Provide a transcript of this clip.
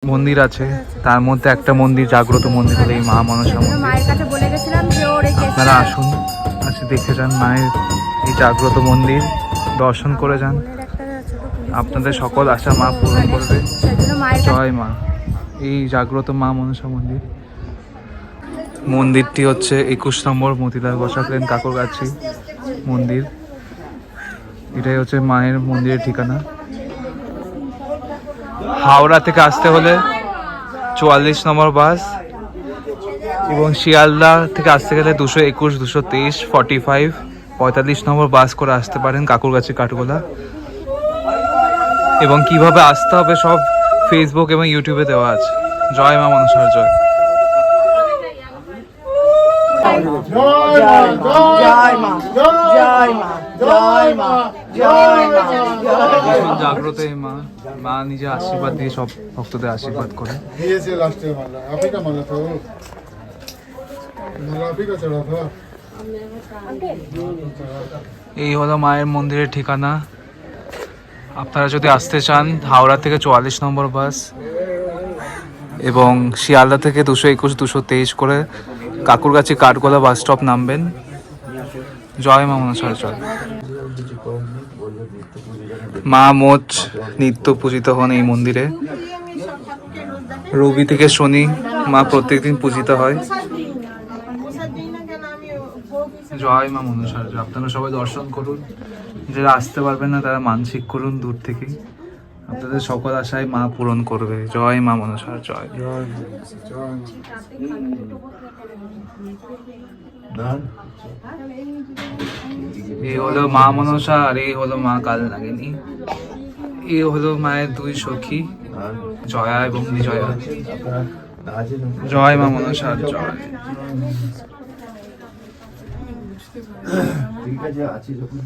মন্দির আছে, তার মধ্যে একটা মন্দির জাগ্রত মন্দির হলো এই মা মনসা মন্দির। মায়ের কাছে বলে গেছিলাম যে ওর এই আপনারা আসুন, আসে দেখে যান মায়ের এই জাগ্রত মন্দির, দর্শন করে যান। আপনাদের সকল আশা মা পূরণ করবে। জয় মা। এই জাগ্রত মা মনসা মন্দির। মন্দিরটি হচ্ছে 21 নম্বর মতিলাল বসাক লেন কাকুরগাছি মন্দির। এটাই হচ্ছে মায়ের মন্দিরের ঠিকানা। হাওড়া থেকে আসতে হলে 44 নম্বর বাস, এবং শিয়ালদা থেকে আসতে গেলে 221, 223, 45, 45 নম্বর বাস করে আসতে পারেন কাকুরগাছি কাঠগোলা। এবং কিভাবে আসতে হবে সব ফেসবুক এবং ইউটিউবে দেওয়া আছে। জয় মা মনসার জয়। জাগ্রত এই মা, মা নিজে আশীর্বাদ দিয়ে সব ভক্তদের আশীর্বাদ করে। এই হলো মায়ের মন্দিরের ঠিকানা। আপনারা যদি আসতে চান হাওড়া থেকে 44 নম্বর বাস, এবং শিয়ালদা থেকে 221, 223 করে কাকুরগাছি কাঠগোলা বাস স্টপ নামবেন। জয় মা মনসার জয়। মা মোচ নিত্য পূজিত হন এই মন্দিরে। রবি থেকে শনি মা প্রত্যেকদিন পূজিত হয়। জয় মা মনসার জয়। আপনারা সবাই দর্শন করুন, যারা আসতে পারবেন না তারা মানসিক করুন দূর থেকে, আপনাদের সকল আশায় মা পূরণ করবে। জয় মা মনসার জয়। এই হলো মা মনসা, আর এই হলো মা কাল নাগিনী। এই হলো মায়ের দুই সখী জয়া এবং বিজয়া। জয় মা মনসার জয়। ঠিক আছে, আছি যখন